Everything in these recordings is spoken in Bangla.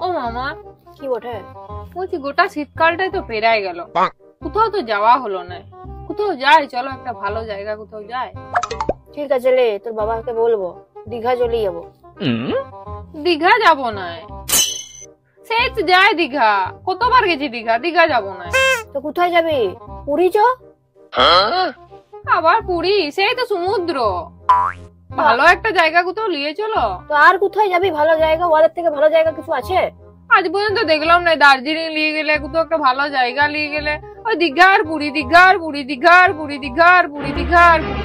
ও মামা, কি বটে? বলছি গোটা শীতকালটাই তো পেরাই গেল, কোথাও তো যাওয়া হলো না। কোথাও যাই, চলো একটা ভালো জায়গা কোথাও যাই। ঠিক আছে লে, তোর বাবাকে বলবো দীঘা চলে যাবো। দীঘা যাব না, সেই তো যাই দীঘা, কতবার গেছি দীঘা, দীঘা যাব না। তো কোথায় যাবি? পুরী চ। আবার পুরী? সেই তো সমুদ্র। ভালো একটা জায়গা কোথাও নিয়ে চলো। তো আর কোথায় যাবি ভালো জায়গা? ওদের থেকে ভালো জায়গা কিছু আছে? আজ পর্যন্ত দেখলাম না। দার্জিলিং নিয়ে গেলে, কোথাও একটা ভালো জায়গা নিয়ে গেলে ওই দীঘা আর পুরী, দীঘা আর পুরী, দীঘা আর পুরী, দীঘা আর পুরী, দীঘা আর পুরী।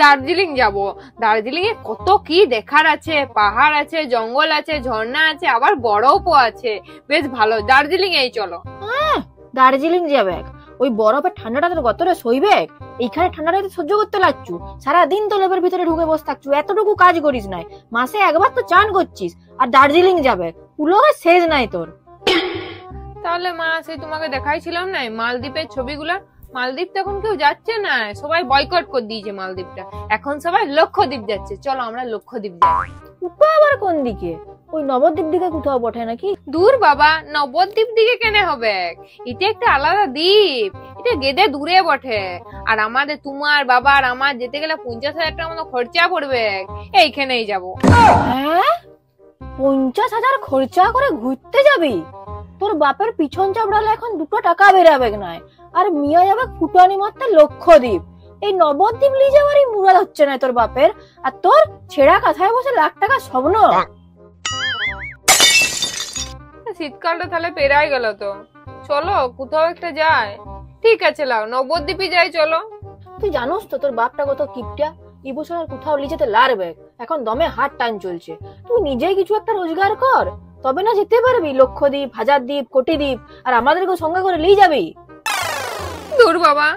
দার্জিলিং যাব। দার্জিলিং এ কত কি দেখার আছে, পাহাড় আছে, জঙ্গল আছে, ঝর্ণা আছে, আবার বরফও আছে। বেশ ভালো, দার্জিলিং এই চলো। দার্জিলিং যাবে? ওই বরফের ঠান্ডাটা তোর গতরে সইবে? এইখানে ঠান্ডাটা তো সহ্য করতে লাগছু, সারাদিন তো লেপের ভিতরে ঢুকে বসে থাকছু, এতটুকু কাজ করিস নাই, মাসে একবার তো চান করছিস, আর দার্জিলিং যাবে? পুলোকে শেষ নাই তোর। তাহলে মা, সেই তোমাকে দেখাইছিলাম না মালদ্বীপের ছবিগুলা, মালদ্বীপ তো এখন কেউ যাচ্ছে না, সবাই বয়কট করে দিয়েছে মালদ্বীপটা। এখন সবাই লক্ষদ্বীপ যাচ্ছে, চলো আমরা লক্ষদ্বীপ যাই। উপা আবার কোন দিকে? ওই নবদ্বীপ দিকে কোথাও বটে নাকি? দূর বাবা, নবদ্বীপ দিকে কেন হবে? এটা একটা আলাদা দ্বীপ, এটা গেদে দূরে বটে। আর আমাদের, তোমার বাবার আমার যেতে গেলে 50,000 টাকার মতো খরচা পড়বে। এইখানেই যাবো। হ্যাঁ, 50,000 খরচা করে ঘুরতে যাবি? তোর বাপের পিছন চাপড়ালে এখন 2 টাকা বেরাবে নাই, আর মিয়া যাবে ফুটানি মারতে লক্ষদ্বীপ। এই নবদ্বীপ নিয়ে যাওয়ারই মুরাদ হচ্ছে না তোর বাপের, আর তোর ছেঁড়া কাঁথায় বসে লাখ টাকা স্বপ্ন। শীতকালটা তাহলে পেরাই গেল তো, চলো কোথাও একটা যাই। ঠিক আছে, লাও নবদ্বীপে যাই, চলো। তুই জানোস তো তোর বাপটা কত কিপটা, এই বছর আর কোথাও নিয়ে যেতে লারবে, এখন দমে হাত টান চলছে। তুই নিজেই কিছু একটা রোজগার কর, তবে না যেতে পারবি লক্ষদ্বীপ, হাজারদ্বীপ, কোটিদ্বীপ, আর আমাদেরকে সঙ্গে করে নিয়ে যাবি। দূর বাবা।